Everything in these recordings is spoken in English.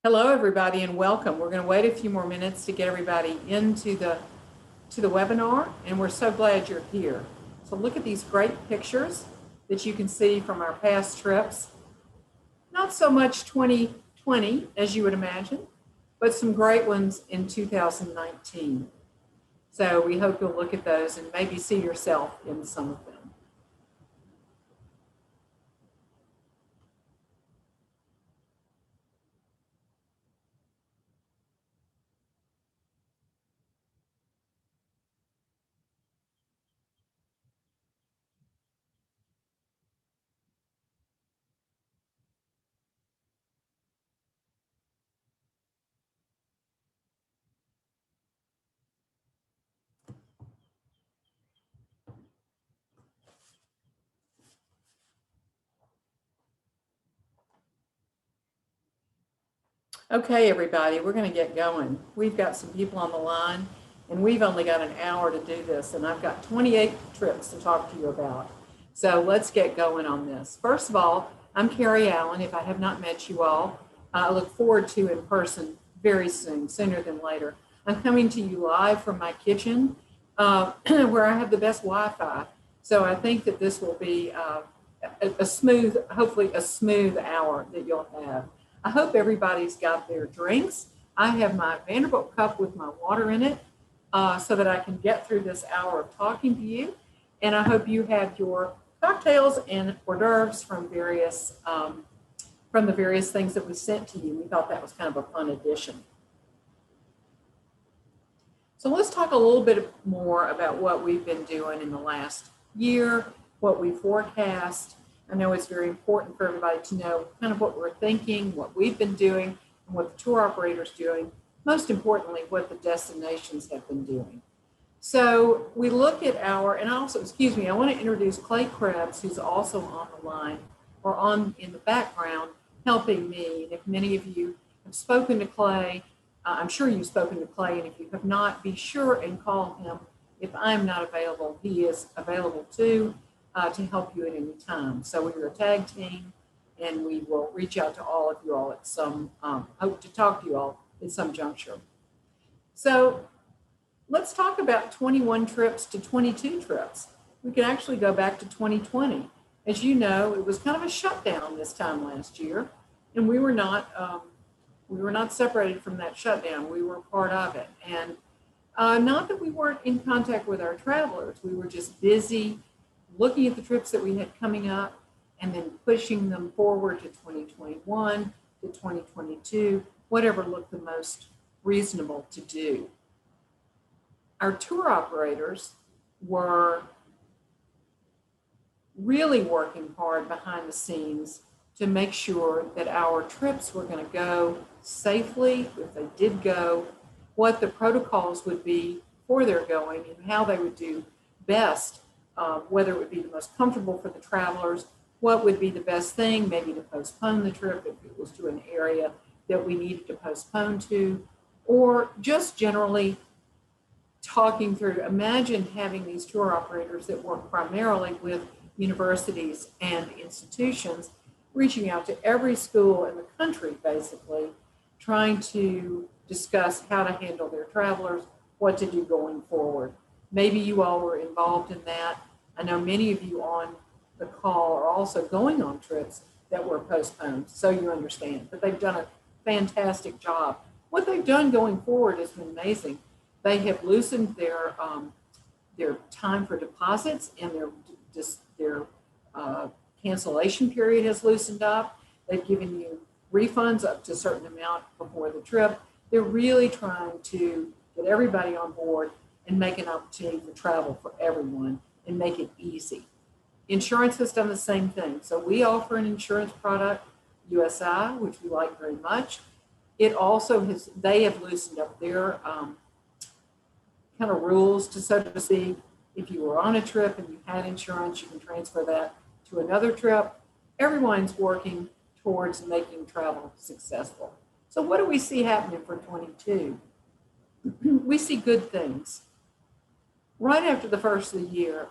Hello, everybody, and welcome. We're going to wait a few more minutes to get everybody into the webinar, and we're so glad you're here. So look at these great pictures that you can see from our past trips. Not so much 2020, as you would imagine, but some great ones in 2019. So we hope you'll look at those and maybe see yourself in some of them. Okay, everybody, we're going to get going. We've got some people on the line, and we've only got an hour to do this, and I've got 28 trips to talk to you about. So let's get going on this. First of all, I'm Cary Allyn. If I have not met you all, I look forward to in person very soon, sooner than later. I'm coming to you live from my kitchen, where I have the best Wi-Fi. So I think that this will be a smooth, hopefully a smooth hour that you'll have. I hope everybody's got their drinks. I have my Vanderbilt cup with my water in it so that I can get through this hour of talking to you. And I hope you have your cocktails and hors d'oeuvres from the various things that we sent to you. We thought that was kind of a fun addition. So let's talk a little bit more about what we've been doing in the last year, what we forecast. I know it's very important for everybody to know kind of what we're thinking, what we've been doing, and what the tour operator's doing. Most importantly, what the destinations have been doing. So we look at I want to introduce Clay Krebs, who's also on the line or in the background helping me. And if many of you have spoken to Clay, I'm sure you've spoken to Clay, and if you have not, be sure and call him. If I'm not available, he is available too. To help you at any time. So we're a tag team, and we will reach out to all of you all at hope to talk to you all at some juncture. So let's talk about 21 trips to 22 trips. We can actually go back to 2020. As you know, it was kind of a shutdown this time last year, and we were not separated from that shutdown. We were part of it. And not that we weren't in contact with our travelers, we were just busy looking at the trips that we had coming up and then pushing them forward to 2021, to 2022, whatever looked the most reasonable to do. Our tour operators were really working hard behind the scenes to make sure that our trips were going to go safely, if they did go, what the protocols would be for their going and how they would do best. Whether it would be the most comfortable for the travelers, what would be the best thing, maybe to postpone the trip if it was to an area that we needed to postpone to, or just generally talking through. Imagine having these tour operators that work primarily with universities and institutions, reaching out to every school in the country, basically, trying to discuss how to handle their travelers, what to do going forward. Maybe you all were involved in that. I know many of you on the call are also going on trips that were postponed, so you understand. But they've done a fantastic job. What they've done going forward has been amazing. They have loosened their time for deposits, and their cancellation period has loosened up. They've given you refunds up to a certain amount before the trip. They're really trying to get everybody on board and make an opportunity for travel for everyone and make it easy. Insurance has done the same thing. So we offer an insurance product, USI, which we like very much. It also they have loosened up their kind of rules to, so to speak. If you were on a trip and you had insurance, you can transfer that to another trip. Everyone's working towards making travel successful. So what do we see happening for 22? We see good things. Right after the first of the year,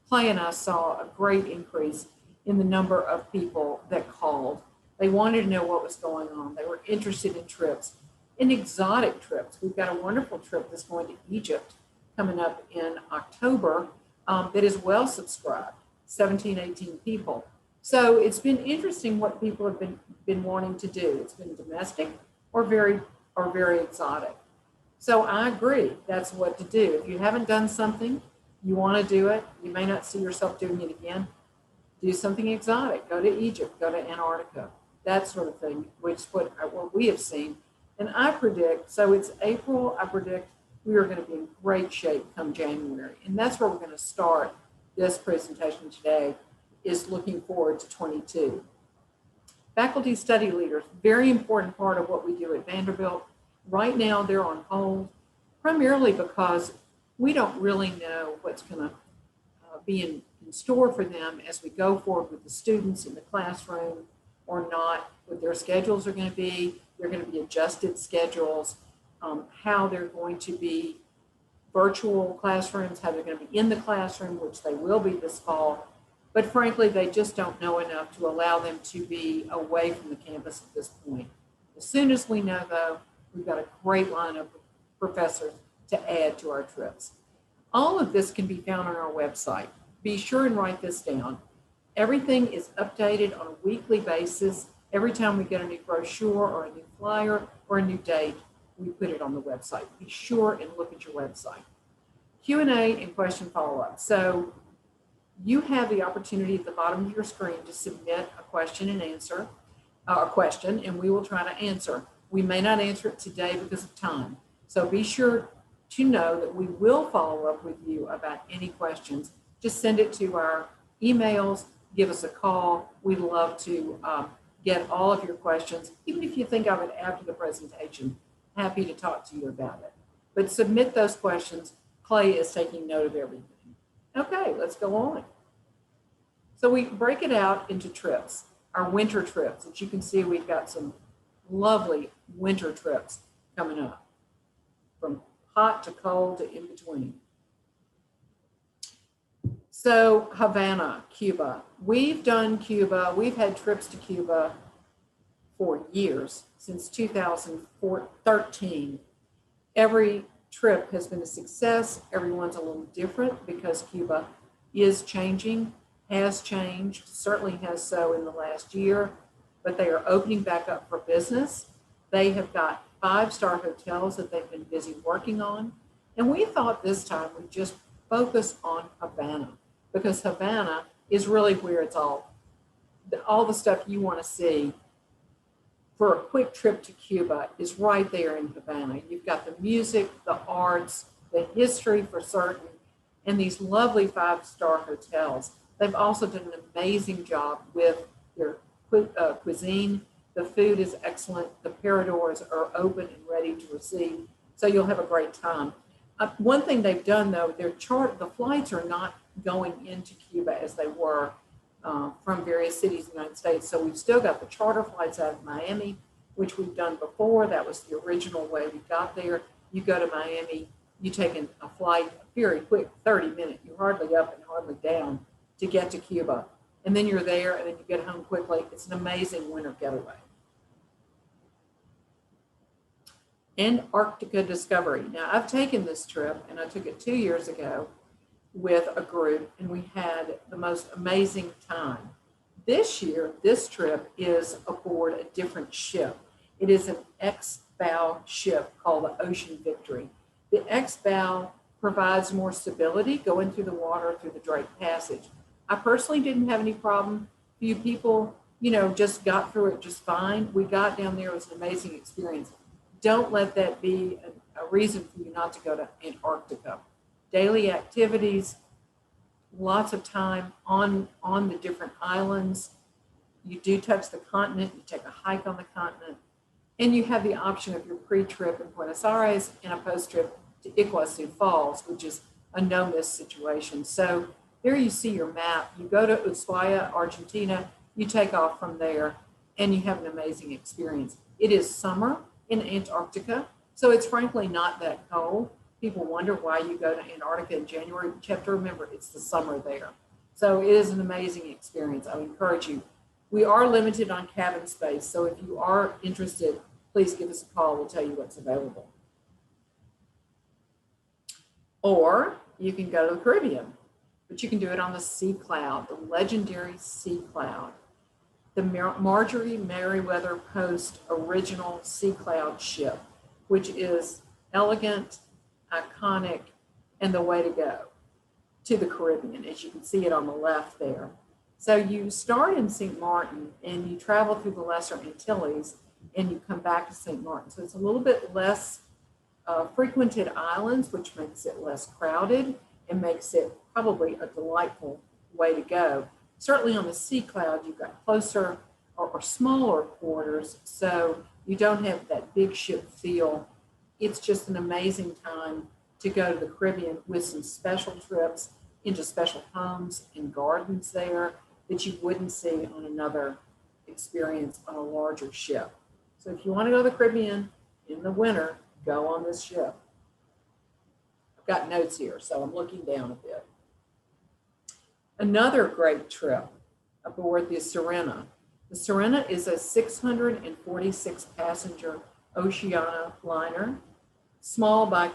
Clay and I saw a great increase in the number of people that called They wanted to know what was going on. They were interested in trips, in exotic trips. We've got a wonderful trip that's going to Egypt coming up in October that is well subscribed, 17, 18 people. So it's been interesting what people have been wanting to do. It's been domestic or very exotic. So I agree, that's what to do. If you haven't done something, you want to do it, you may not see yourself doing it again, do something exotic. Go to Egypt, go to Antarctica, that sort of thing, which is what we have seen. And I predict, so it's April, I predict we are going to be in great shape come January. And that's where we're going to start this presentation today, is looking forward to 22. Faculty study leaders, very important part of what we do at Vanderbilt. Right now they're on hold, primarily because we don't really know what's going to be in store for them as we go forward with the students in the classroom or not, what their schedules are going to be. They're going to be adjusted schedules, how they're going to be virtual classrooms, how they're going to be in the classroom, which they will be this fall. But frankly, they just don't know enough to allow them to be away from the campus at this point. As soon as we know, though, we've got a great lineup of professors to add to our trips. All of this can be found on our website. Be sure and write this down. Everything is updated on a weekly basis. Every time we get a new brochure or a new flyer or a new date, we put it on the website. Be sure and look at your website. Q&A and question follow-up. So you have the opportunity at the bottom of your screen to submit a question and answer, and we will try to answer. We may not answer it today because of time. So be sure to know that we will follow up with you about any questions. Just send it to our emails, give us a call. We'd love to get all of your questions. Even if you think of it after the presentation, happy to talk to you about it. But submit those questions. Clay is taking note of everything. Okay, let's go on. So we break it out into trips, our winter trips. As you can see, we've got some lovely winter trips coming up, from hot to cold to in between. So Havana, Cuba. We've done Cuba. We've had trips to Cuba for years, since 2013. Every trip has been a success. Everyone's a little different because Cuba is changing, has changed, certainly has so in the last year, but they are opening back up for business. They have got 5-star hotels that they've been busy working on. And we thought this time we'd just focus on Havana, because Havana is really where it's all the stuff you want to see for a quick trip to Cuba is right there in Havana. You've got the music, the arts, the history for certain, and these lovely 5-star hotels. They've also done an amazing job with their cuisine. The food is excellent. The paradors are open and ready to receive, so you'll have a great time. One thing they've done, though, the flights are not going into Cuba as they were from various cities in the United States. So we've still got the charter flights out of Miami, which we've done before. That was the original way we got there. You go to Miami, you take a flight, very quick, 30 minutes. You're hardly up and hardly down to get to Cuba. And then you're there, and then you get home quickly. It's an amazing winter getaway. Antarctica Discovery. Now, I've taken this trip, and I took it 2 years ago with a group, and we had the most amazing time. This year, this trip is aboard a different ship. It is an X-bow ship called the Ocean Victory. The X-bow provides more stability going through the water through the Drake Passage. I personally didn't have any problem. Few people, just got through it just fine. We got down there. It was an amazing experience. Don't let that be a reason for you not to go to Antarctica. Daily activities, lots of time on the different islands. You do touch the continent. You take a hike on the continent. And you have the option of your pre-trip in Buenos Aires and a post-trip to Iguazu Falls, which is a no-miss situation. So there you see your map. You go to Ushuaia, Argentina. You take off from there, and you have an amazing experience. It is summer in Antarctica, so it's frankly not that cold. People wonder why you go to Antarctica in January. You have to remember it's the summer there. So it is an amazing experience. I would encourage you, We are limited on cabin space, so if you are interested, please give us a call. We'll tell you what's available. Or you can go to the Caribbean, but you can do it on the Sea Cloud, the legendary Sea Cloud, the Marjorie Merriweather Post original Sea Cloud ship, which is elegant, iconic, and the way to go to the Caribbean, as you can see it on the left there. So you start in St. Martin and you travel through the Lesser Antilles and you come back to St. Martin. So it's a little bit less frequented islands, which makes it less crowded and makes it probably a delightful way to go. Certainly on the Sea Cloud, you've got closer or smaller quarters, so you don't have that big ship feel. It's just an amazing time to go to the Caribbean with some special trips into special homes and gardens there that you wouldn't see on another experience on a larger ship. So if you want to go to the Caribbean in the winter, go on this ship. I've got notes here, so I'm looking down a bit. Another great trip aboard the Sirena. The Sirena is a 646 passenger Oceania liner, small by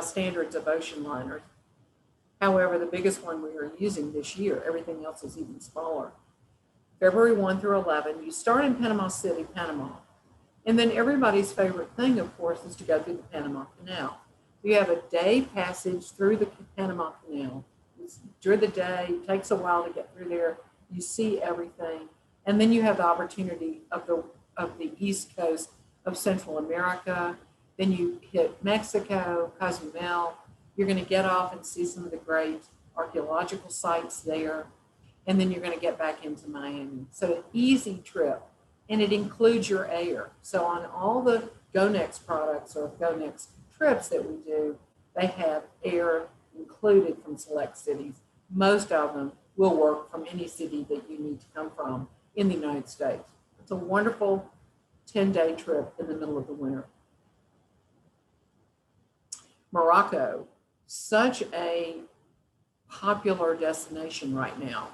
standards of ocean liners. However, the biggest one we are using this year, everything else is even smaller. February 1 through 11, you start in Panama City, Panama. And then everybody's favorite thing, of course, is to go through the Panama Canal. You have a day passage through the Panama Canal. During the day, it takes a while to get through there. You see everything. And then you have the opportunity of the east coast of Central America. Then you hit Mexico, Cozumel. You're going to get off and see some of the great archaeological sites there. And then you're going to get back into Miami. So an easy trip. And it includes your air. So on all the GoNext products or GoNext trips that we do, they have air included from select cities. Most of them will work from any city that you need to come from in the United States. It's a wonderful 10-day trip in the middle of the winter. Morocco, such a popular destination right now.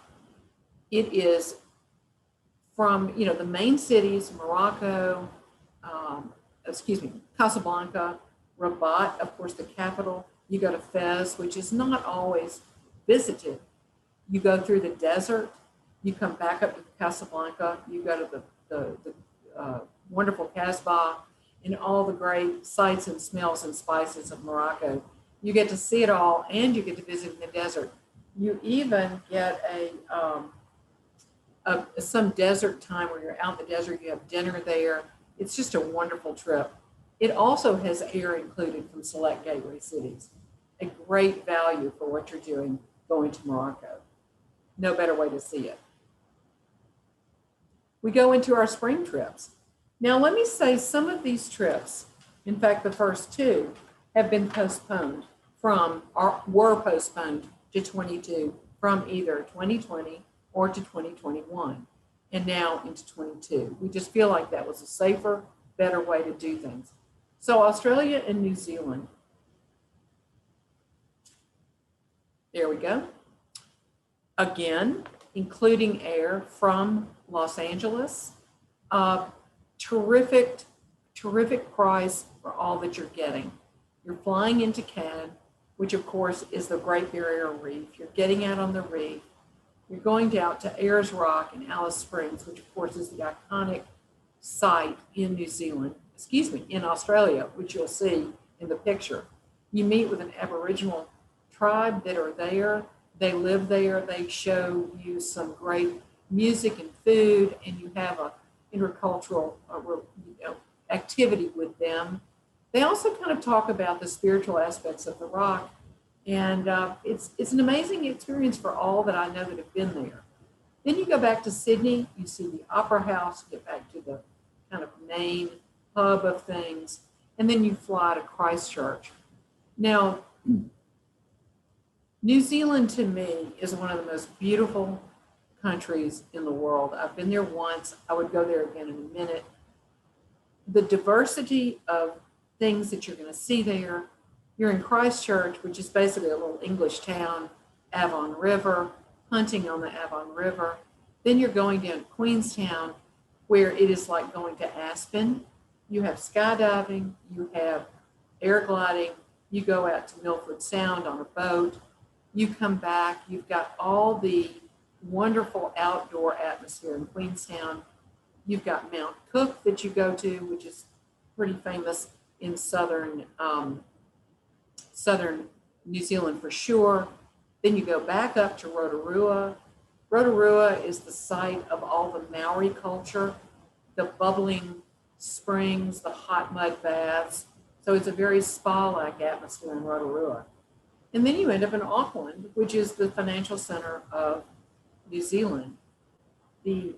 It is from the main cities, Morocco, Casablanca, Rabat, of course, the capital. You go to Fez, which is not always visited. You go through the desert. You come back up to Casablanca. You go to the wonderful Casbah and all the great sights and smells and spices of Morocco. You get to see it all, and you get to visit in the desert. You even get some desert time where you're out in the desert. You have dinner there. It's just a wonderful trip. It also has air included from select gateway cities. A great value for what you're doing going to Morocco. No better way to see it. We go into our spring trips. Now, let me say some of these trips, in fact, the first two, have been postponed were postponed to 22 from either 2020 or to 2021, and now into 22. We just feel like that was a safer, better way to do things. So Australia and New Zealand. There we go. Again, including air from Los Angeles. Terrific price for all that you're getting. You're flying into Cannes, which of course is the Great Barrier Reef. You're getting out on the reef. You're going out to Ayers Rock and Alice Springs, which of course is the iconic site in in Australia, which you'll see in the picture. You meet with an Aboriginal tribe that are there. They live there. They show you some great music and food, and you have a intercultural activity with them. They also kind of talk about the spiritual aspects of the rock, and it's an amazing experience for all that I know that have been there. Then you go back to Sydney, you see the Opera House, get back to the kind of main hub of things, and then you fly to Christchurch. Now, New Zealand to me is one of the most beautiful countries in the world. I've been there once. I would go there again in a minute. The diversity of things that you're going to see there. You're in Christchurch, which is basically a little English town, Avon River, hunting on the Avon River. Then you're going down to Queenstown, where it is like going to Aspen. You have skydiving, you have air gliding, you go out to Milford Sound on a boat, you come back, you've got all the wonderful outdoor atmosphere in Queenstown. You've got Mount Cook that you go to, which is pretty famous in southern New Zealand for sure. Then you go back up to Rotorua. Rotorua is the site of all the Maori culture, the bubbling springs, the hot mud baths. So it's a very spa-like atmosphere in Rotorua. And then you end up in Auckland, which is the financial center of New Zealand. The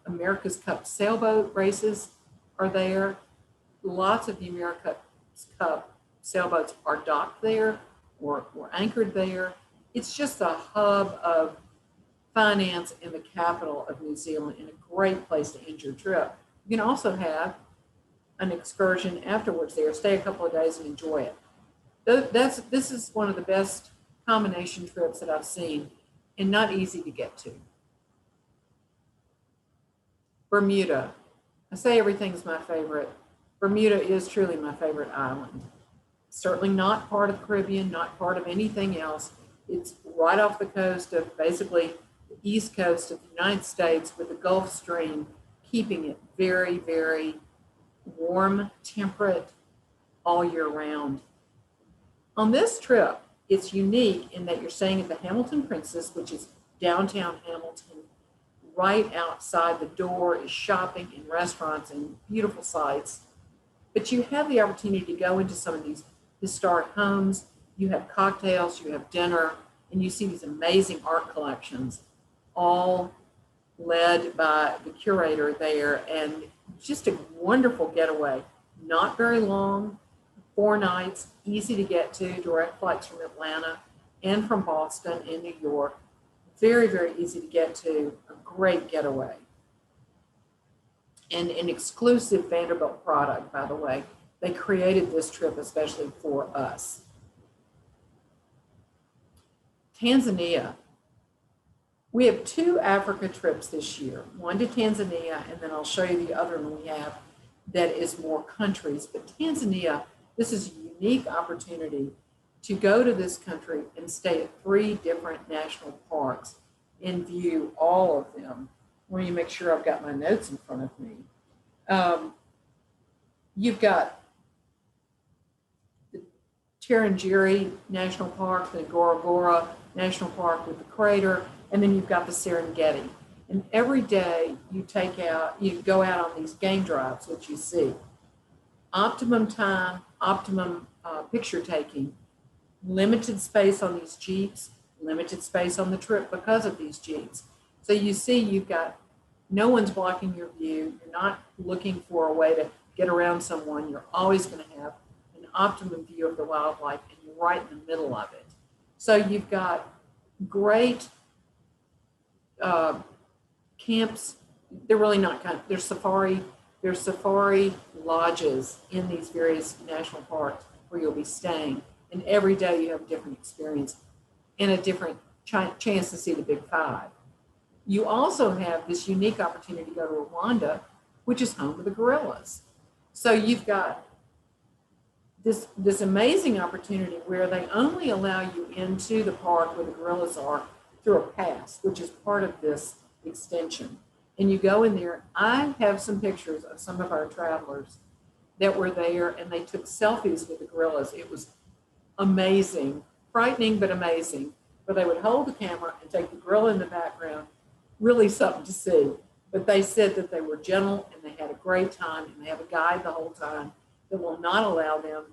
America's Cup sailboat races are there. Lots of the America's Cup sailboats are docked there or anchored there. It's just a hub of finance in the capital of New Zealand and a great place to end your trip. You can also have an excursion afterwards there, stay a couple of days and enjoy it. This is one of the best combination trips that I've seen and not easy to get to. Bermuda. I say everything's my favorite. Bermuda is truly my favorite island. Certainly not part of the Caribbean, not part of anything else. It's right off the coast of basically the east coast of the United States with the Gulf Stream, keeping it very, very warm, temperate all year round. On this trip, it's unique in that you're staying at the Hamilton Princess, which is downtown Hamilton. Right outside the door is shopping and restaurants and beautiful sights. But you have the opportunity to go into some of these historic homes. You have cocktails, you have dinner, and you see these amazing art collections, all led by the curator there, and just a wonderful getaway. Not very long, 4 nights, easy to get to, direct flights from Atlanta and from Boston and New York. Very, very easy to get to, a great getaway. And an exclusive Vanderbilt product, by the way. They created this trip especially for us. Tanzania. We have 2 Africa trips this year, one to Tanzania, and then I'll show you the other one we have that is more countries. But Tanzania, this is a unique opportunity to go to this country and stay at 3 different national parks and view all of them. Let me make sure I've got my notes in front of me. You've got the Tarangire National Park, the Ngorongoro National Park with the crater, and then you've got the Serengeti. And every day you go out on these game drives, which you see. Optimum time, optimum picture taking, limited space on these Jeeps, limited space on the trip because of these Jeeps. So you see you've got, no one's blocking your view. You're not looking for a way to get around someone. You're always going to have an optimum view of the wildlife, and you're right in the middle of it. So you've got great camps. They're really not kind of, there's safari lodges in these various national parks where you'll be staying. And every day you have a different experience and a different chance to see the Big Five. You also have this unique opportunity to go to Rwanda, which is home to the gorillas. So you've got this amazing opportunity where they only allow you into the park where the gorillas are through a pass, which is part of this extension. And you go in there. I have some pictures of some of our travelers that were there, and they took selfies with the gorillas. It was amazing, frightening, but amazing. Where they would hold the camera and take the gorilla in the background. Really something to see. But they said that they were gentle and they had a great time, and they have a guide the whole time that will not allow them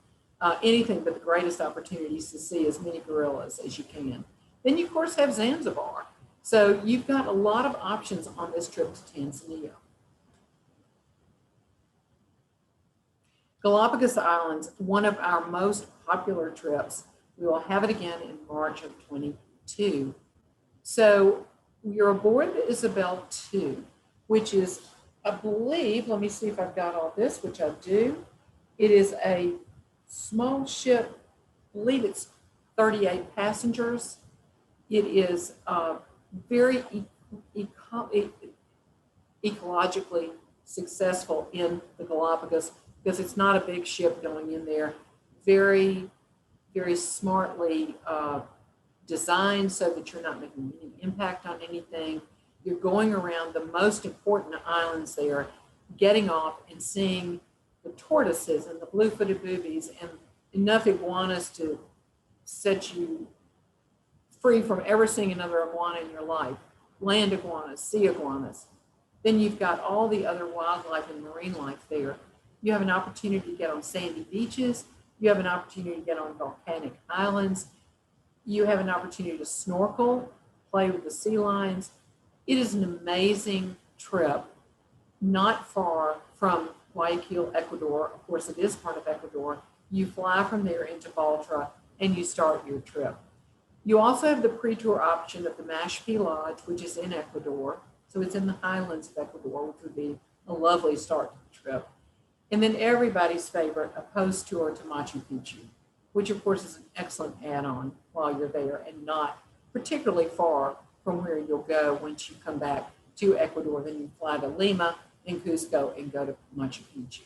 anything but the greatest opportunities to see as many gorillas as you can. Then you, of course, have Zanzibar. So you've got a lot of options on this trip to Tanzania. Galapagos Islands, one of our most popular trips. We will have it again in March of 22. So you're aboard the Isabel 2, which is, I believe, let me see if I've got all this, which I do. It is a small ship, I believe it's 38 passengers. It is very ecologically successful in the Galapagos because it's not a big ship going in there. Very, very smartly designed so that you're not making any impact on anything. You're going around the most important islands there, getting off and seeing the tortoises and the blue-footed boobies and enough iguanas to set you free from ever seeing another iguana in your life. Land iguanas, sea iguanas. Then you've got all the other wildlife and marine life there. You have an opportunity to get on sandy beaches. You have an opportunity to get on volcanic islands. You have an opportunity to snorkel, play with the sea lions. It is an amazing trip, not far from Guayaquil, Ecuador. Of course, it is part of Ecuador. You fly from there into Baltra and you start your trip. You also have the pre-tour option of the Mashpi Lodge, which is in Ecuador. So it's in the highlands of Ecuador, which would be a lovely start to the trip. And then everybody's favorite, a post tour to Machu Picchu, which of course is an excellent add-on while you're there and not particularly far from where you'll go once you come back to Ecuador. Then you fly to Lima and Cusco and go to Machu Picchu.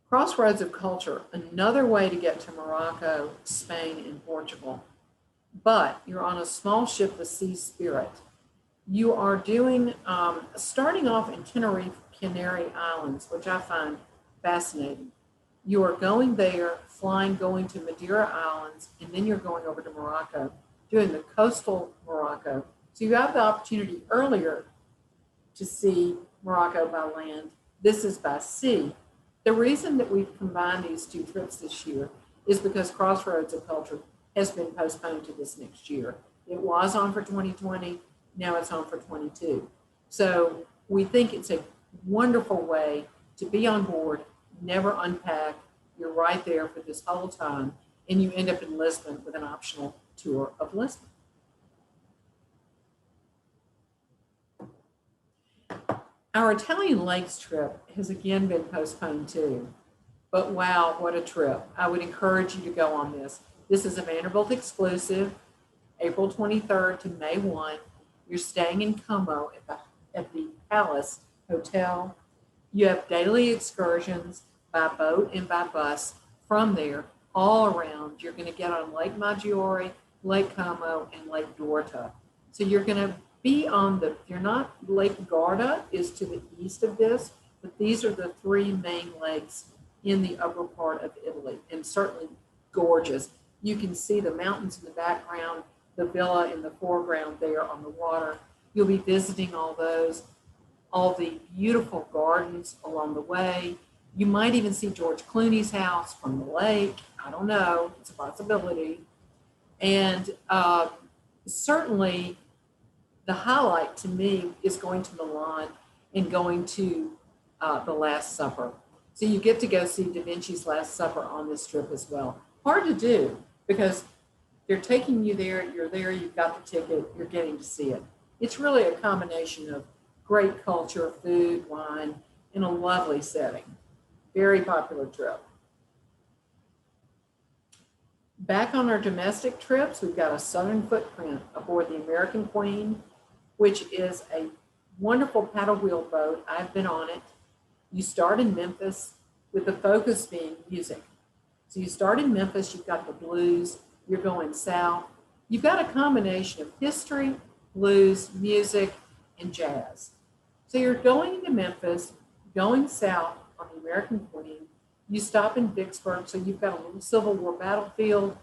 Crossroads of Culture, another way to get to Morocco, Spain, and Portugal. But you're on a small ship, the Sea Spirit. You are doing, starting off in Tenerife, Canary Islands, which I find fascinating. You are going there, flying, going to Madeira Islands, and then you're going over to Morocco, doing the coastal Morocco. So you have the opportunity earlier to see Morocco by land. This is by sea. The reason that we've combined these two trips this year is because Crossroads of Culture has been postponed to this next year. It was on for 2020, now it's on for 22. So we think it's a wonderful way to be on board, never unpack. You're right there for this whole time, and you end up in Lisbon with an optional tour of Lisbon. Our Italian Lakes trip has again been postponed too, but wow, what a trip. I would encourage you to go on this. This is a Vanderbilt exclusive, April 23rd to May 1. You're staying in Como at the Palace Hotel. You have daily excursions by boat and by bus from there all around. You're going to get on Lake Maggiore, Lake Como, and Lake Dorta. So you're going to be on Lake Garda is to the east of this, but these are the three main lakes in the upper part of Italy, and certainly gorgeous. You can see the mountains in the background, the villa in the foreground there on the water. You'll be visiting all those, all the beautiful gardens along the way. You might even see George Clooney's house from the lake. I don't know, it's a possibility. And certainly the highlight to me is going to Milan and going to the Last Supper. So you get to go see Da Vinci's Last Supper on this trip as well. Hard to do because they're taking you there, you're there, you've got the ticket, you're getting to see it. It's really a combination of great culture, food, wine, in a lovely setting. Very popular trip. Back on our domestic trips, we've got a southern footprint aboard the American Queen, which is a wonderful paddle wheel boat. I've been on it. You start in Memphis with the focus being music. So you start in Memphis, you've got the blues, you're going south. You've got a combination of history, blues, music, and jazz. So you're going into Memphis, going south on the American Queen. You stop in Vicksburg, so you've got a little Civil War battlefield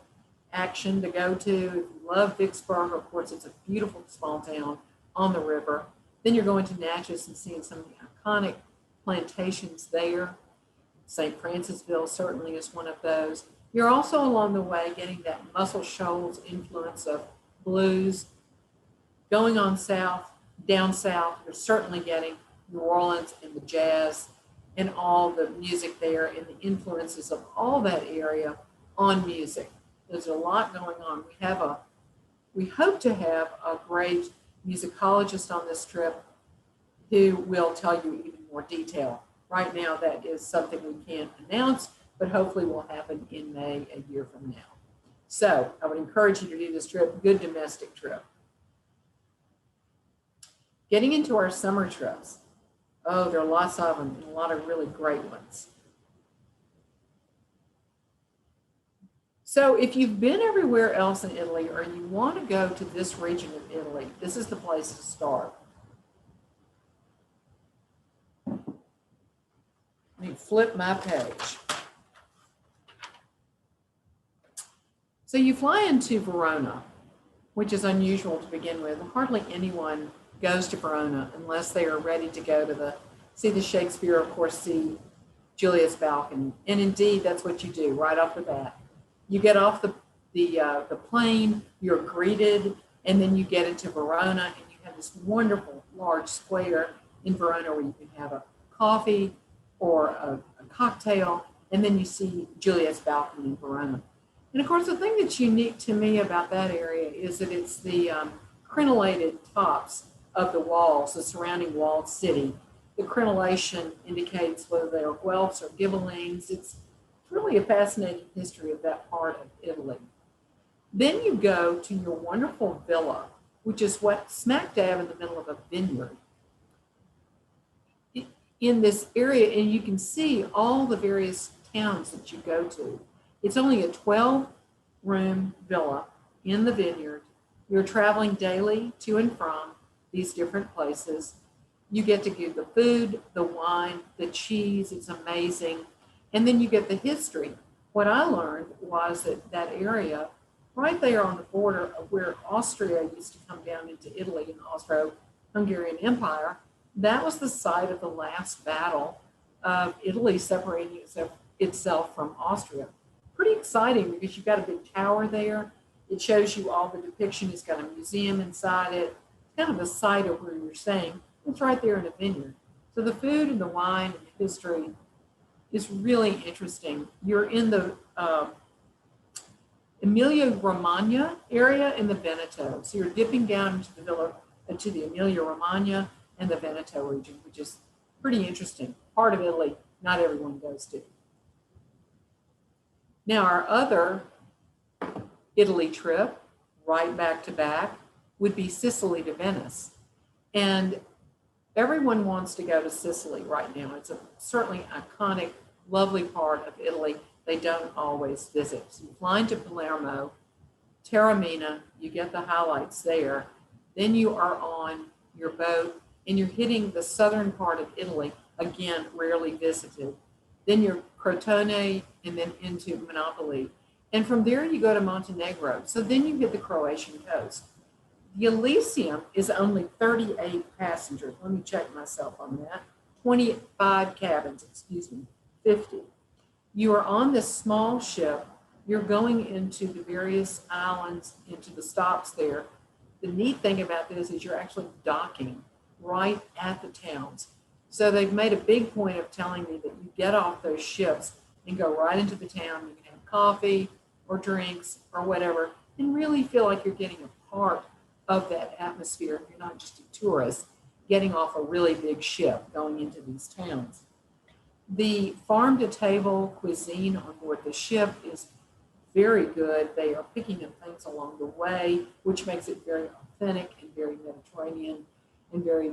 action to go to. If you love Vicksburg, of course, it's a beautiful small town on the river. Then you're going to Natchez and seeing some of the iconic plantations there. St. Francisville certainly is one of those. You're also along the way getting that Muscle Shoals influence of blues. Going on south, down south, you're certainly getting New Orleans and the jazz and all the music there and the influences of all that area on music. There's a lot going on. We hope to have a great musicologist on this trip who will tell you even more detail. Right now, that is something we can't announce, but hopefully will happen in May, a year from now. So I would encourage you to do this trip, good domestic trip. Getting into our summer trips. Oh, there are lots of them and a lot of really great ones. So if you've been everywhere else in Italy or you want to go to this region of Italy, this is the place to start. Let me flip my page. So you fly into Verona, which is unusual to begin with. Hardly anyone goes to Verona unless they are ready to go to see the Shakespeare, of course, see Julia's balcony. And indeed, that's what you do right off the bat. You get off the plane, you're greeted, and then you get into Verona, and you have this wonderful large square in Verona where you can have a coffee or a cocktail, and then you see Julia's balcony in Verona. And of course, the thing that's unique to me about that area is that it's the crenellated tops of the walls, the surrounding walled city. The crenellation indicates whether they are Guelphs or Ghibellines. It's really a fascinating history of that part of Italy. Then you go to your wonderful villa, which is what smack dab in the middle of a vineyard in this area, and you can see all the various towns that you go to. It's only a 12-room villa in the vineyard. You're traveling daily to and from these different places. You get to get the food, the wine, the cheese. It's amazing. And then you get the history. What I learned was that area right there on the border of where Austria used to come down into Italy and the Austro-Hungarian Empire, that was the site of the last battle of Italy separating itself from Austria. Pretty exciting because you've got a big tower there. It shows you all the depiction. It's got a museum inside it. It's kind of the site of where you're staying. It's right there in a vineyard. So the food and the wine and the history is really interesting. You're in the Emilia-Romagna area in the Veneto. So you're dipping down into the Emilia-Romagna and the Veneto region, which is pretty interesting. Part of Italy not everyone goes to. Now our other Italy trip, right back to back, would be Sicily to Venice. And everyone wants to go to Sicily right now. It's a certainly iconic, lovely part of Italy they don't always visit. So you fly into Palermo, Taormina, you get the highlights there. Then you are on your boat and you're hitting the southern part of Italy, again, rarely visited. Then you're Crotone and then into Monopoli. And from there you go to Montenegro. So then you hit the Croatian coast. The Elysium is only 38 passengers. Let me check myself on that. 25 cabins, 50. You are on this small ship. You're going into the various islands, into the stops there. The neat thing about this is you're actually docking right at the towns. So they've made a big point of telling me that you get off those ships and go right into the town. You can have coffee or drinks or whatever and really feel like you're getting a part of that atmosphere. You're not just a tourist getting off a really big ship going into these towns. The farm-to-table cuisine on board the ship is very good. They are picking up things along the way, which makes it very authentic and very Mediterranean and very,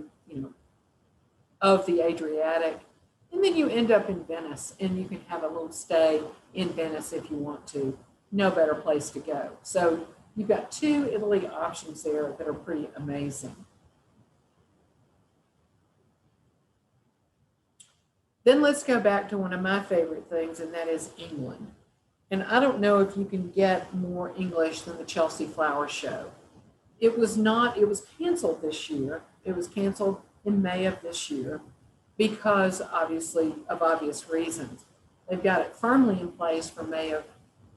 of the Adriatic. And then you end up in Venice, and you can have a little stay in Venice if you want to. No better place to go. So you've got 2 Italy options there that are pretty amazing. Then let's go back to one of my favorite things, and that is England. And I don't know if you can get more English than the Chelsea Flower Show. It was canceled this year. It was canceled in May of this year because of obvious reasons. They've got it firmly in place for May of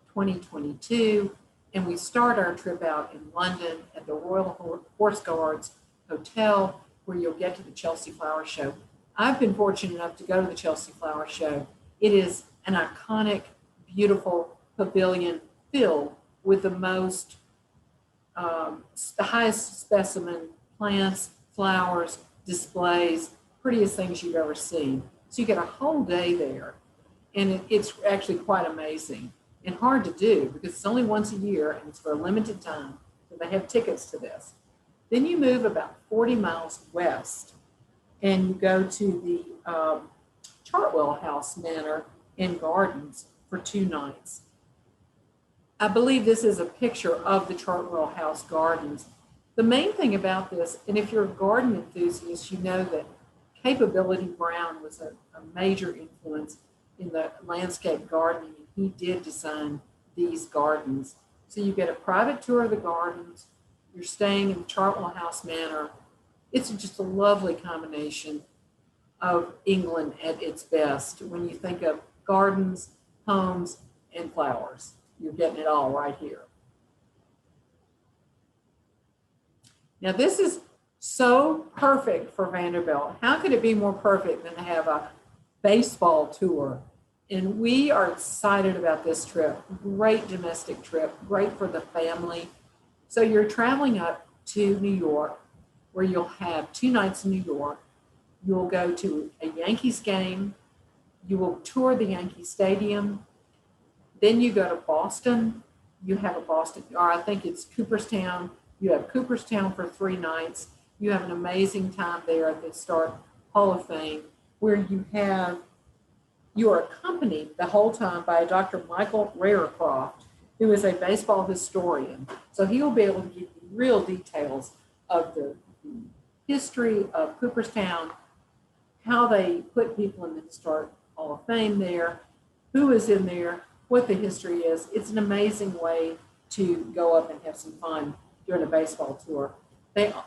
2022, and we start our trip out in London at the Royal Horse Guards Hotel, where you'll get to the Chelsea Flower Show. I've been fortunate enough to go to the Chelsea Flower Show. It is an iconic, beautiful pavilion filled with the highest specimen plants, flowers, displays, prettiest things you've ever seen. So you get a whole day there, and it's actually quite amazing. and hard to do because it's only once a year and it's for a limited time. So they have tickets to this. Then you move about 40 miles west and you go to the Chartwell House Manor and Gardens for 2 nights. I believe this is a picture of the Chartwell House Gardens. The main thing about this, and if you're a garden enthusiast, you know that Capability Brown was a major influence in the landscape gardening, and he did design these gardens. So you get a private tour of the gardens, you're staying in the Chartwell House Manor. It's just a lovely combination of England at its best. When you think of gardens, homes, and flowers, you're getting it all right here. Now this is so perfect for Vanderbilt. How could it be more perfect than to have a baseball tour? And we are excited about this trip. Great domestic trip, great for the family. So you're traveling up to New York, where you'll have 2 nights in New York. You'll go to a Yankees game. You will tour the Yankee Stadium. Then you go to Boston. You have a Boston, or I think it's Cooperstown. You have Cooperstown for 3 nights. You have an amazing time there at the Historic Hall of Fame, where you are accompanied the whole time by a Dr. Michael Rarecroft, who is a baseball historian. So he will be able to give you real details of the history of Cooperstown, how they put people in the Historic Hall of Fame there, who is in there, what the history is. It's an amazing way to go up and have some fun during a baseball tour.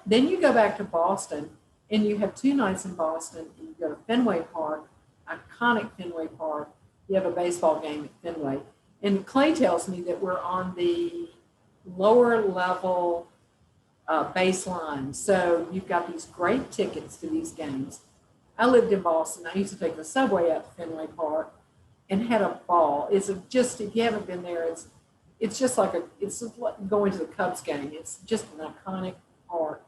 Then you go back to Boston, and you have 2 nights in Boston, and you go to Fenway Park, iconic Fenway Park. You have a baseball game at Fenway. And Clay tells me that we're on the lower level baseline. So you've got these great tickets to these games. I lived in Boston. I used to take the subway out to Fenway Park and had a ball. It's just, if you haven't been there, it's just like going to the Cubs game. It's just an iconic park.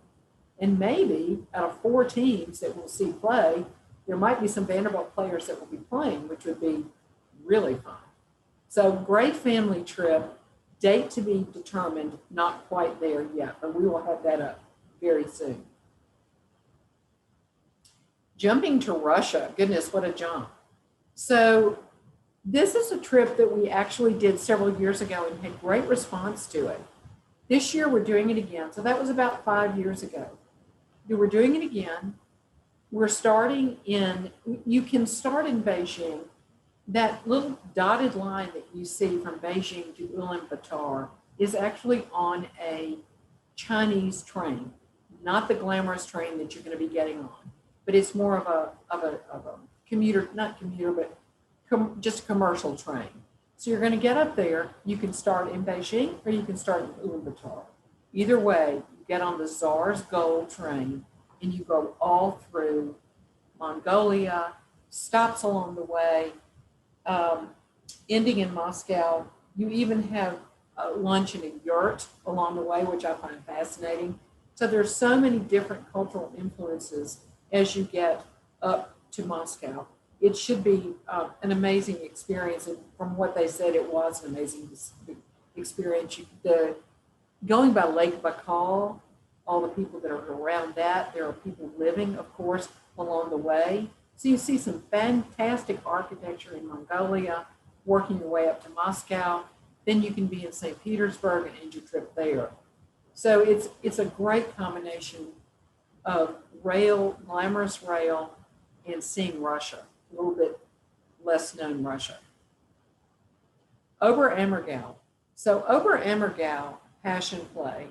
And maybe out of 4 teams that we'll see play, there might be some Vanderbilt players that will be playing, which would be really fun. So great family trip, date to be determined, not quite there yet, but we will have that up very soon. Jumping to Russia, goodness, what a jump. So this is a trip that we actually did several years ago and had great response to it. This year we're doing it again. So that was about 5 years ago. We're doing it again. We're starting you can start in Beijing. That little dotted line that you see from Beijing to Ulaanbaatar is actually on a Chinese train, not the glamorous train that you're going to be getting on, but it's more of a commuter, not commuter, but just a commercial train. So you're going to get up there. You can start in Beijing or you can start in Ulaanbaatar. Either way, you get on the Tsar's Gold train and you go all through Mongolia, stops along the way, ending in Moscow. You even have lunch in a yurt along the way, which I find fascinating. So there's so many different cultural influences as you get up to Moscow. It should be an amazing experience. And from what they said, it was an amazing experience. Going by Lake Baikal, all the people that are around that, there are people living, of course, along the way. So you see some fantastic architecture in Mongolia, working your way up to Moscow. Then you can be in St. Petersburg and end your trip there. So it's a great combination of glamorous rail, and seeing Russia, a little bit less known Russia. Oberammergau. So Oberammergau Passion Play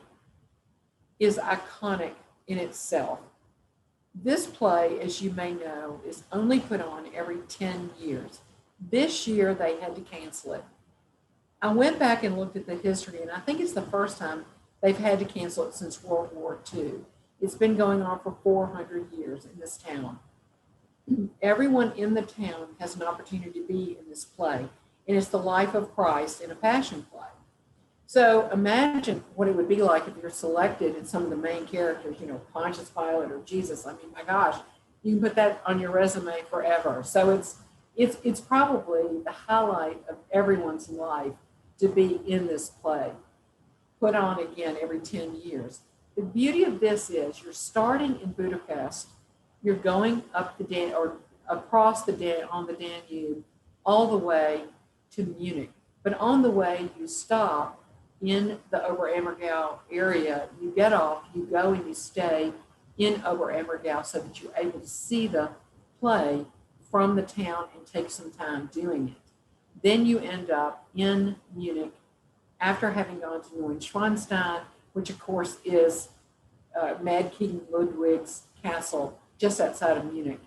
is iconic in itself. This play, as you may know, is only put on every 10 years. This year, they had to cancel it. I went back and looked at the history, and I think it's the first time they've had to cancel it since World War II. It's been going on for 400 years in this town. Everyone in the town has an opportunity to be in this play, and it's the life of Christ in a passion play. So imagine what it would be like if you're selected in some of the main characters, Pontius Pilate or Jesus. I mean, my gosh, you can put that on your resume forever. So it's probably the highlight of everyone's life to be in this play, put on again every 10 years. The beauty of this is you're starting in Budapest, you're going up the Dan or across the Dan on the Danube all the way to Munich. But on the way you stop in the Oberammergau area, you get off, you go and you stay in Oberammergau so that you're able to see the play from the town and take some time doing it. Then you end up in Munich after having gone to Neuschwanstein, which of course is Mad King Ludwig's castle just outside of Munich.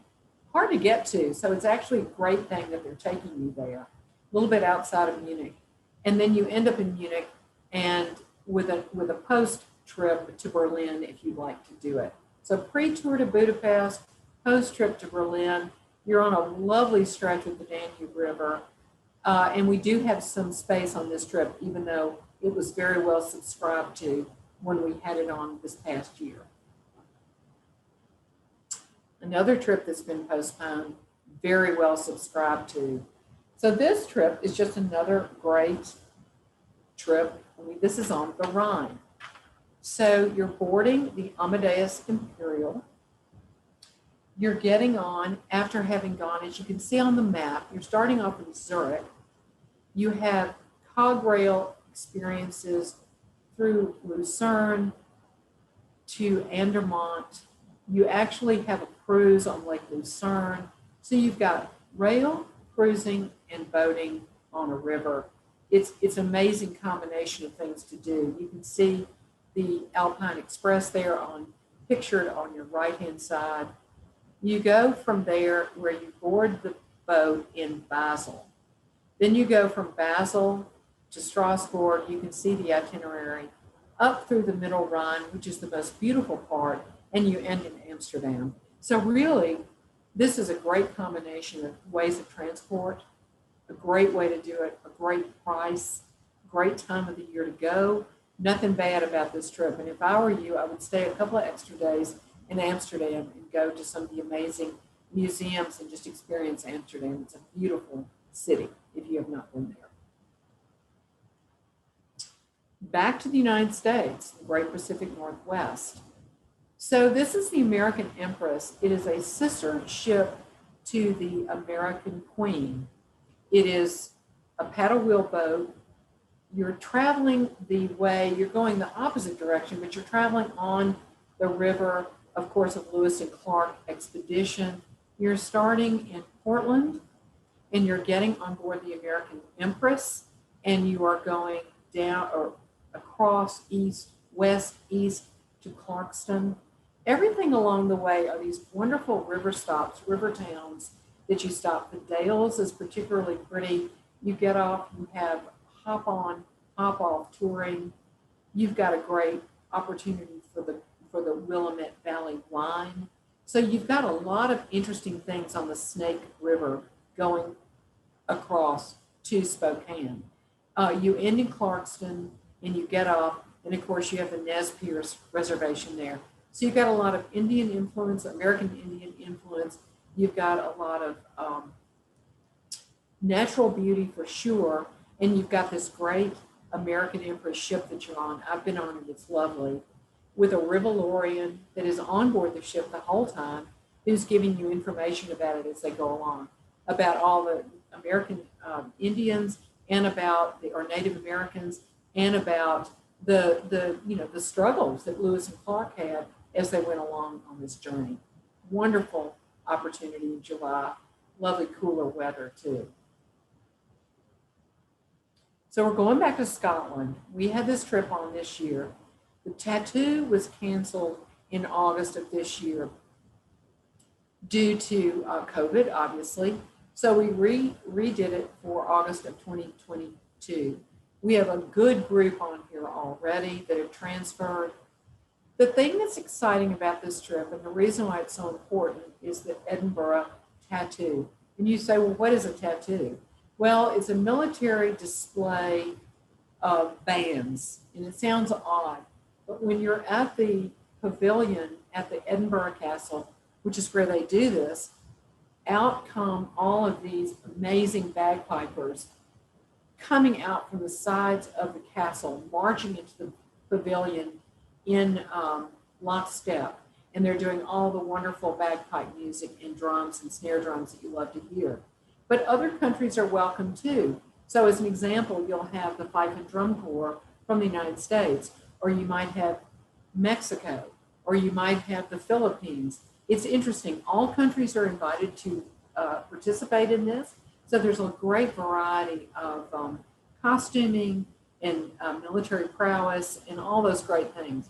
Hard to get to, so it's actually a great thing that they're taking you there, a little bit outside of Munich. And then you end up in Munich and with a post trip to Berlin if you'd like to do it. So pre-tour to Budapest, post trip to Berlin, you're on a lovely stretch with the Danube River. And we do have some space on this trip, even though it was very well subscribed to when we had it on this past year. Another trip that's been postponed, very well subscribed to. So this trip is just another great trip. This is on the Rhine. So you're boarding the Amadeus Imperial. You're getting on after having gone, as you can see on the map, you're starting off in Zurich. You have cog rail experiences through Lucerne to Andermatt. You actually have a cruise on Lake Lucerne. So you've got rail, cruising, and boating on a river. It's an amazing combination of things to do. You can see the Alpine Express there pictured on your right-hand side. You go from there where you board the boat in Basel. Then you go from Basel to Strasbourg. You can see the itinerary up through the Middle Rhine, which is the most beautiful part, and you end in Amsterdam. So really, this is a great combination of ways of transport, a great way to do it, a great price, great time of the year to go. Nothing bad about this trip. And if I were you, I would stay a couple of extra days in Amsterdam and go to some of the amazing museums and just experience Amsterdam. It's a beautiful city if you have not been there. Back to the United States, the Great Pacific Northwest. So this is the American Empress. It is a sister ship to the American Queen. It is a paddle wheel boat. You're traveling the way, you're going the opposite direction, but you're traveling on the river, of course, of Lewis and Clark expedition. You're starting in Portland and you're getting on board the American Empress, and you are going down or across west, east to Clarkston. Everything along the way are these wonderful river stops, river towns that you stop. The Dales is particularly pretty. You get off, you have hop on, hop off touring. You've got a great opportunity for the Willamette Valley wine. So you've got a lot of interesting things on the Snake River going across to Spokane. You end in Clarkston and you get off, and of course you have the Nez Perce Reservation there. So you've got a lot of Indian influence, American Indian influence. You've got a lot of natural beauty for sure, and you've got this great American Empress ship that you're on. I've been on it, it's lovely, with a Rivalorian that is on board the ship the whole time, who's giving you information about it as they go along, about all the American Indians and about or Native Americans, and about the struggles that Lewis and Clark had as they went along on this journey. Wonderful opportunity in July, lovely cooler weather too. So we're going back to Scotland. We had this trip on this year. The tattoo was canceled in August of this year due to COVID, obviously. So we redid it for August of 2022. We have a good group on here already that have transferred. The thing that's exciting about this trip, and the reason why it's so important, is the Edinburgh tattoo. And you say, well, what is a tattoo? Well, it's a military display of bands, and it sounds odd, but when you're at the pavilion at the Edinburgh Castle, which is where they do this, out come all of these amazing bagpipers coming out from the sides of the castle, marching into the pavilion in lockstep. And they're doing all the wonderful bagpipe music and drums and snare drums that you love to hear. But other countries are welcome too. So as an example, you'll have the Fife and Drum Corps from the United States, or you might have Mexico, or you might have the Philippines. It's interesting. All countries are invited to participate in this. So there's a great variety of costuming and military prowess and all those great things.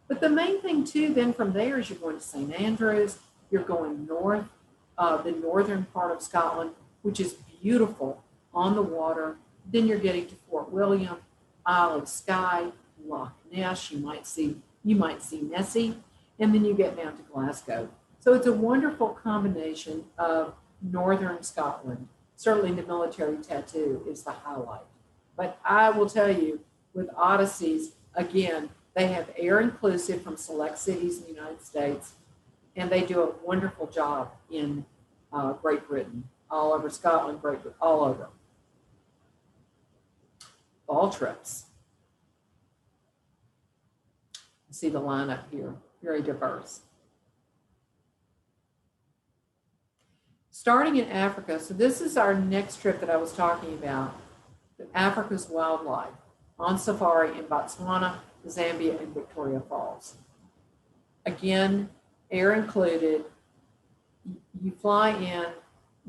But the main thing too, then from there is you're going to St. Andrews, you're going north, the northern part of Scotland, which is beautiful on the water. Then you're getting to Fort William, Isle of Skye, Loch Ness, you might see Nessie, and then you get down to Glasgow. So it's a wonderful combination of northern Scotland. Certainly the military tattoo is the highlight. But I will tell you, with Odysseys, again, they have air inclusive from select cities in the United States, and they do a wonderful job in Great Britain, all over Scotland, Great Britain, all over. Fall trips. See the lineup here, very diverse. Starting in Africa, so this is our next trip that I was talking about, Africa's wildlife, on safari in Botswana, Zambia, and Victoria Falls. Again, air included. You fly in,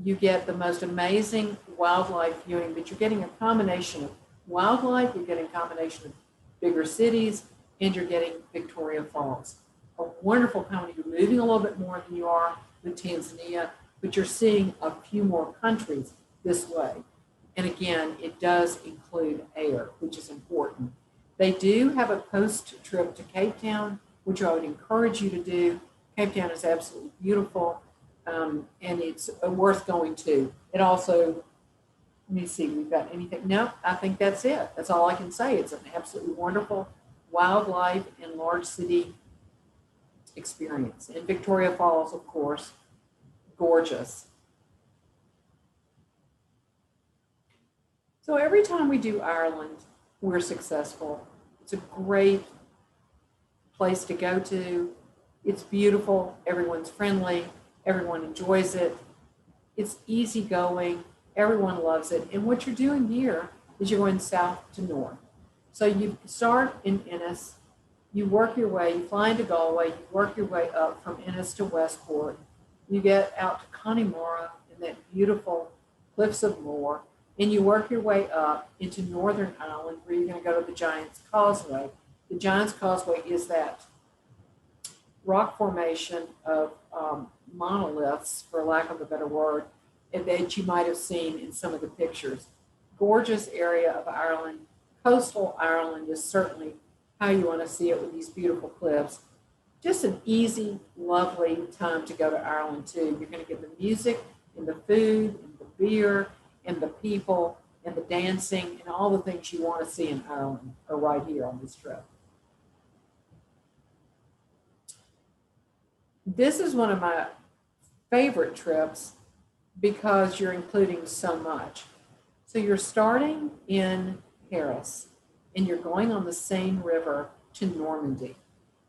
you get the most amazing wildlife viewing, but you're getting a combination of wildlife, you're getting a combination of bigger cities, and you're getting Victoria Falls. A wonderful combination. You're moving a little bit more than you are with Tanzania, but you're seeing a few more countries this way. And again, it does include air, which is important. They do have a post trip to Cape Town, which I would encourage you to do. Cape Town is absolutely beautiful, and it's worth going to. It also, let me see, we've got anything? No, I think that's it. That's all I can say. It's an absolutely wonderful wildlife and large city experience. And Victoria Falls, of course, gorgeous. So every time we do Ireland, we're successful. It's a great place to go to. It's beautiful. Everyone's friendly. Everyone enjoys it. It's easygoing. Everyone loves it. And what you're doing here is you're going south to north. So you start in Ennis, you work your way, you fly into Galway, you work your way up from Ennis to Westport. You get out to Connemara and that beautiful Cliffs of Moher, and you work your way up into Northern Ireland where you're going to go to the Giant's Causeway. The Giant's Causeway is that rock formation of monoliths, for lack of a better word, that you might have seen in some of the pictures. Gorgeous area of Ireland. Coastal Ireland is certainly how you want to see it with these beautiful cliffs. Just an easy, lovely time to go to Ireland too. You're going to get the music and the food and the beer and the people and the dancing and all the things you want to see in Ireland are right here on this trip. This is one of my favorite trips because you're including so much. So you're starting in Paris and you're going on the Seine River to Normandy.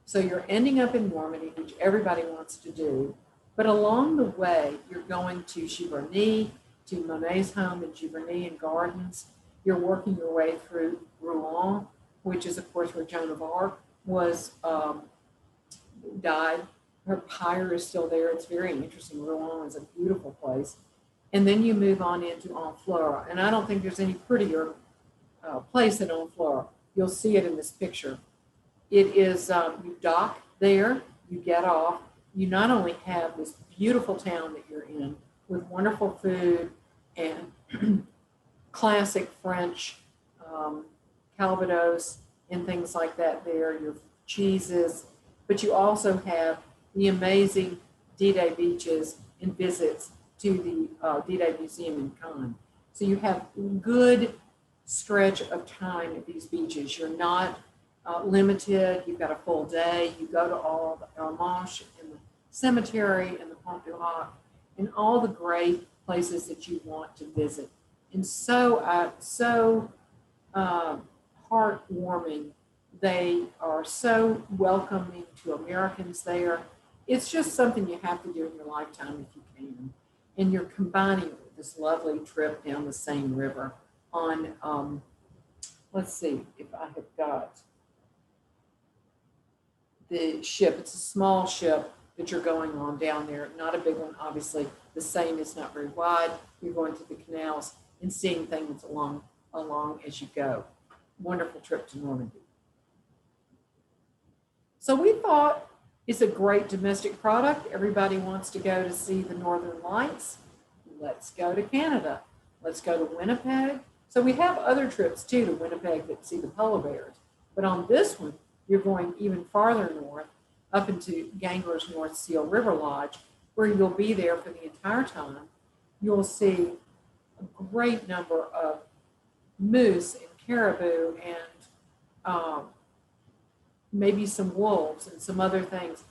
So you're ending up in Normandy, which everybody wants to do. But along the way, you're going to Giverny, to Monet's home in Giverny and Gardens. You're working your way through Rouen, which is, of course, where Joan of Arc was died. Her pyre is still there. It's very interesting. Rouen is a beautiful place. And then you move on into Honfleur. And I don't think there's any prettier place than Honfleur. You'll see it in this picture. It is, you dock there, you get off. You not only have this beautiful town that you're in with wonderful food and classic French Calvados and things like that there, your cheeses, but you also have the amazing D-Day beaches and visits to the D-Day Museum in Cannes. So you have good stretch of time at these beaches. You're not limited. You've got a full day. You go to all the Armanche and the cemetery and the Pont du Hoc and all the great places that you want to visit. and so heartwarming. They are so welcoming to Americans there. It's just something you have to do in your lifetime if you can. And you're combining it with this lovely trip down the same river on, let's see if I have got the ship. It's a small ship that you're going on down there, not a big one, obviously. The Seine is not very wide. You're going through the canals and seeing things along as you go. Wonderful trip to Normandy. So we thought it's a great domestic product. Everybody wants to go to see the Northern Lights. Let's go to Canada. Let's go to Winnipeg. So we have other trips too to Winnipeg that see the polar bears. But on this one, you're going even farther north, up into Gangler's North Seal River Lodge, where you'll be there for the entire time. You'll see a great number of moose and caribou and maybe some wolves and some other things,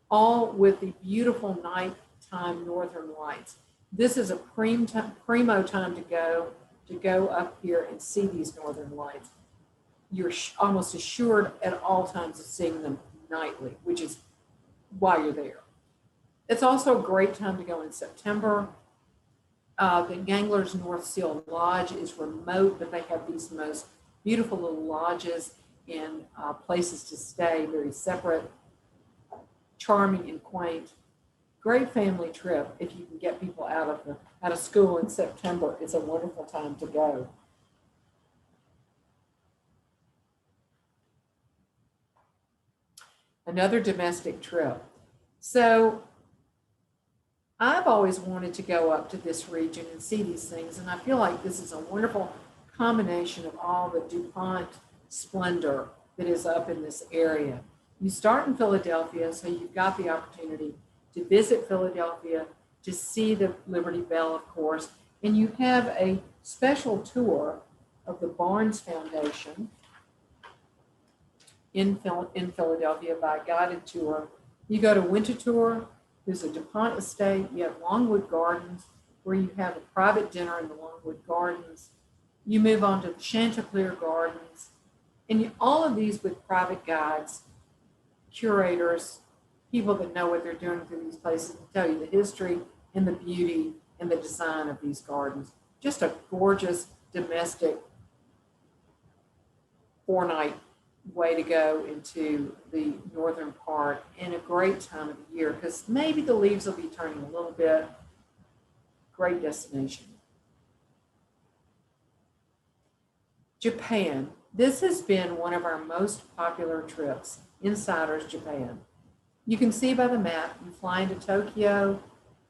all with the beautiful nighttime northern lights. This is a primo time to go up here and see these northern lights. You're almost assured at all times of seeing them nightly, which is why you're there. It's also a great time to go in September. The Gangler's North Seal Lodge is remote, but they have these most beautiful little lodges and places to stay, very separate, charming and quaint. Great family trip if you can get people out of school in September. It's a wonderful time to go. Another domestic trip. So I've always wanted to go up to this region and see these things, and I feel like this is a wonderful combination of all the DuPont splendor that is up in this area. You start in Philadelphia, so you've got the opportunity to visit Philadelphia, to see the Liberty Bell, of course, and you have a special tour of the Barnes Foundation in Philadelphia by a guided tour. You go to Winterthur, there's a DuPont estate, you have Longwood Gardens, where you have a private dinner in the Longwood Gardens. You move on to the Chanticleer Gardens, and all of these with private guides, curators, people that know what they're doing through these places to tell you the history and the beauty and the design of these gardens. Just a gorgeous domestic 4-night way to go into the northern part, and a great time of the year because maybe the leaves will be turning a little bit. Great destination. Japan. This has been one of our most popular trips. Insiders Japan. You can see by the map, you fly into Tokyo,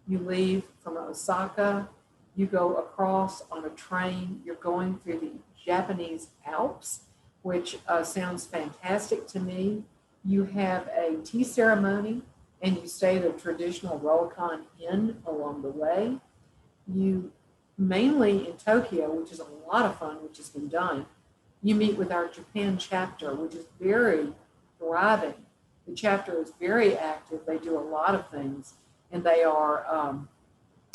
you leave from Osaka, you go across on a train, you're going through the Japanese Alps, which sounds fantastic to me. You have a tea ceremony and you stay at a traditional Ryokan Inn along the way. You mainly in Tokyo, which is a lot of fun, which has been done, you meet with our Japan chapter, which is very thriving. The chapter is very active. They do a lot of things, and they are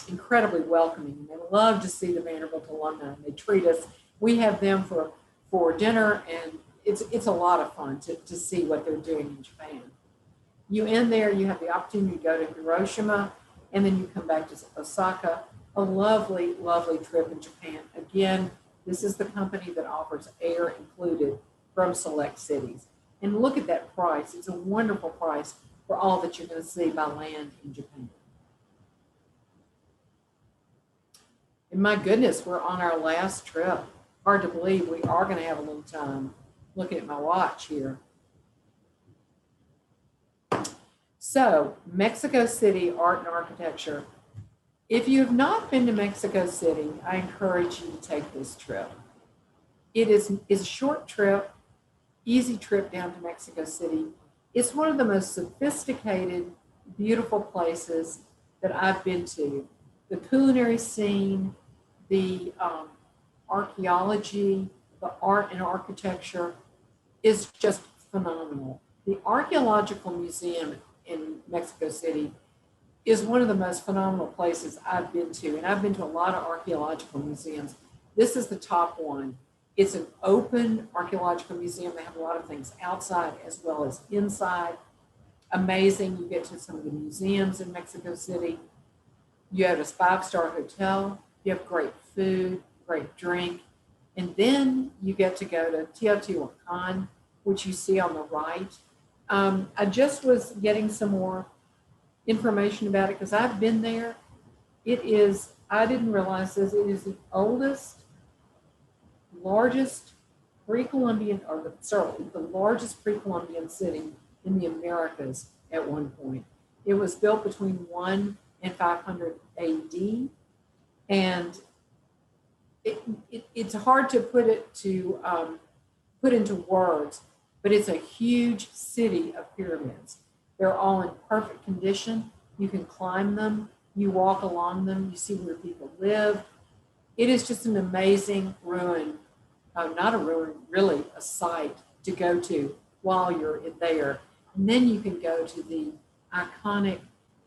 incredibly welcoming. They love to see the Vanderbilt alumni, and they treat us. We have them for dinner, and it's a lot of fun to see what they're doing in Japan. You end there, you have the opportunity to go to Hiroshima, and then you come back to Osaka. A lovely, lovely trip in Japan. Again, this is the company that offers air included from select cities. And look at that price. It's a wonderful price for all that you're going to see by land in Japan. And my goodness, we're on our last trip. Hard to believe we are going to have a little time. Looking at my watch here. So, Mexico City art and architecture. If you have not been to Mexico City, I encourage you to take this trip. It is a short trip, easy trip down to Mexico City. It's one of the most sophisticated, beautiful places that I've been to. The culinary scene, the archaeology, the art and architecture is just phenomenal. The Archaeological Museum in Mexico City is one of the most phenomenal places I've been to. And I've been to a lot of archaeological museums. This is the top one. It's an open archaeological museum. They have a lot of things outside as well as inside. Amazing. You get to some of the museums in Mexico City. You have a 5-star hotel. You have great food, great drink. And then you get to go to Teotihuacan, which you see on the right. I just was getting some more information about it because I've been there. It is, I didn't realize this, it is the oldest, largest pre-Columbian, or the largest pre-Columbian city in the Americas at one point. It was built between 1 and 500 AD, and it's hard to put into words, but it's a huge city of pyramids. They're all in perfect condition. You can climb them, you walk along them, you see where people live. It is just an amazing ruin, not a ruin, really a site to go to while you're there. And then you can go to the iconic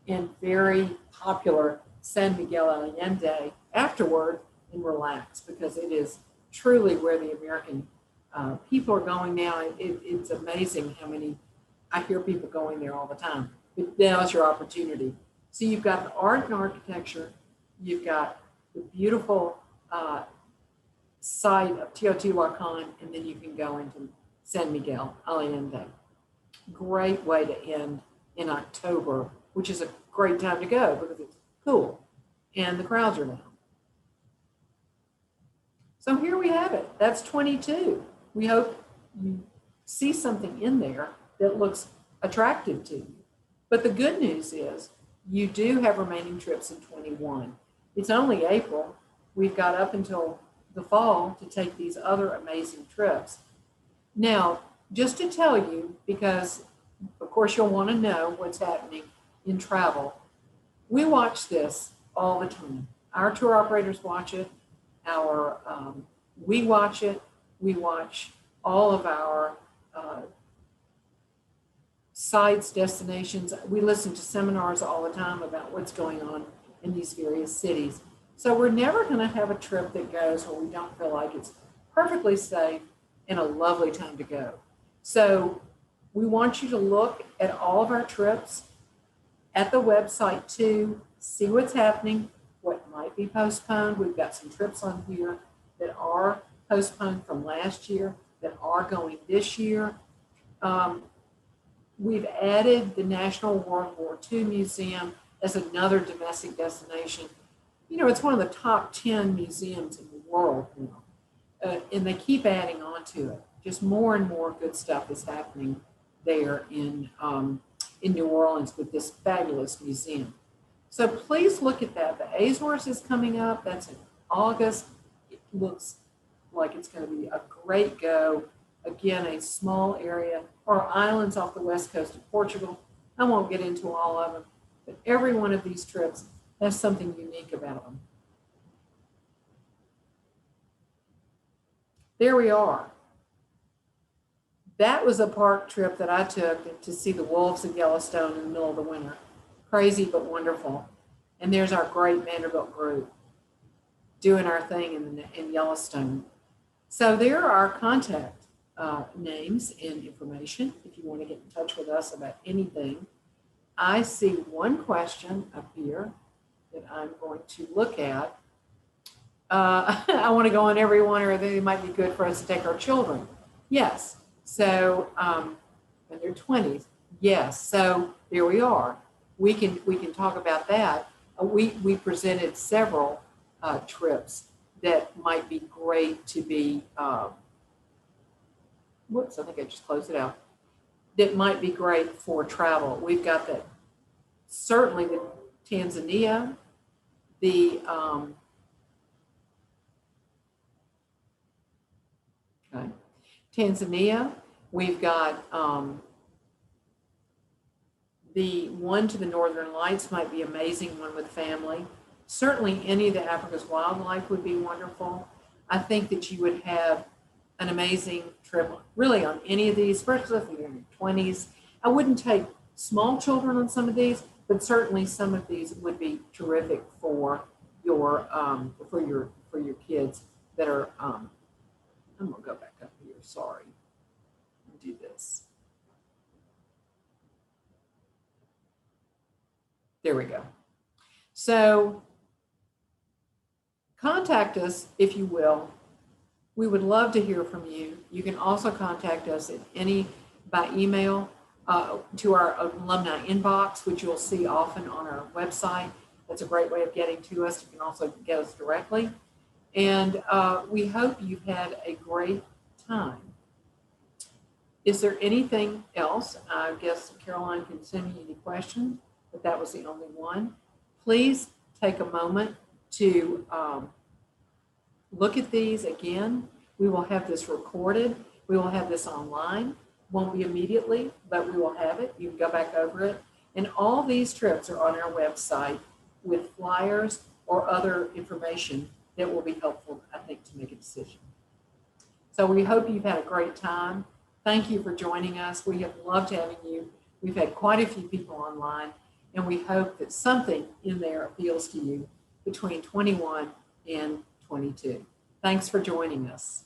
and very popular San Miguel Allende afterward and relax, because it is truly where the American people are going now. It's amazing how many, I hear people going there all the time, but now's your opportunity. So you've got the art and architecture, you've got the beautiful site of Teotihuacan, and then you can go into San Miguel Allende. Great way to end in October, which is a great time to go because it's cool and the crowds are down. So here we have it. That's 22. We hope you see something in there that looks attractive to you. But the good news is you do have remaining trips in 21. It's only April. We've got up until the fall to take these other amazing trips. Now, just to tell you, because of course you'll want to know what's happening in travel, we watch this all the time. Our tour operators watch it. We watch it. We watch all of our sites, destinations. We listen to seminars all the time about what's going on in these various cities. So we're never going to have a trip that goes where we don't feel like it's perfectly safe and a lovely time to go. So we want you to look at all of our trips at the website too, see what's happening, what might be postponed. We've got some trips on here that are postponed from last year that are going this year. We've added the National World War II Museum as another domestic destination. You know, it's one of the top 10 museums in the world now, and they keep adding on to it. Just more and more good stuff is happening there in New Orleans with this fabulous museum. So please look at that. The Azores is coming up. That's in August. It looks like it's going to be a great go. Again, a small area, or islands off the west coast of Portugal. I won't get into all of them, but every one of these trips has something unique about them. There we are. That was a park trip that I took to see the wolves of Yellowstone in the middle of the winter. Crazy but wonderful. And there's our great Vanderbilt group doing our thing in Yellowstone. So there are our contact names and information if you want to get in touch with us about anything. I see one question up here that I'm going to look at. I want to go on every one, or they might be good for us to take our children. Yes. So, in their 20s. Yes. So there we are. We can talk about that. We presented several trips that might be great to be. Whoops! I think I just closed it out. That might be great for travel. We've got that. Certainly the Tanzania, the Tanzania. We've got the one to the Northern Lights might be amazing, one with family. Certainly any of the Africa's wildlife would be wonderful. I think that you would have an amazing trip really on any of these, especially if you're in your 20s. I wouldn't take small children on some of these, but but certainly some of these would be terrific for your kids that are. I'm gonna go back up here. Sorry, do this. There we go. So contact us if you will. We would love to hear from you. You can also contact us by email to our alumni inbox, which you'll see often on our website. That's a great way of getting to us. You can also get us directly. And we hope you've had a great time. Is there anything else? I guess Caroline can send me any questions, but that was the only one. Please take a moment to look at these again. We will have this recorded. We will have this online. Won't be immediately, but we will have it. You can go back over it. And all these trips are on our website with flyers or other information that will be helpful, I think, to make a decision. So we hope you've had a great time. Thank you for joining us. We have loved having you. We've had quite a few people online, and we hope that something in there appeals to you between 21 and 22. Thanks for joining us.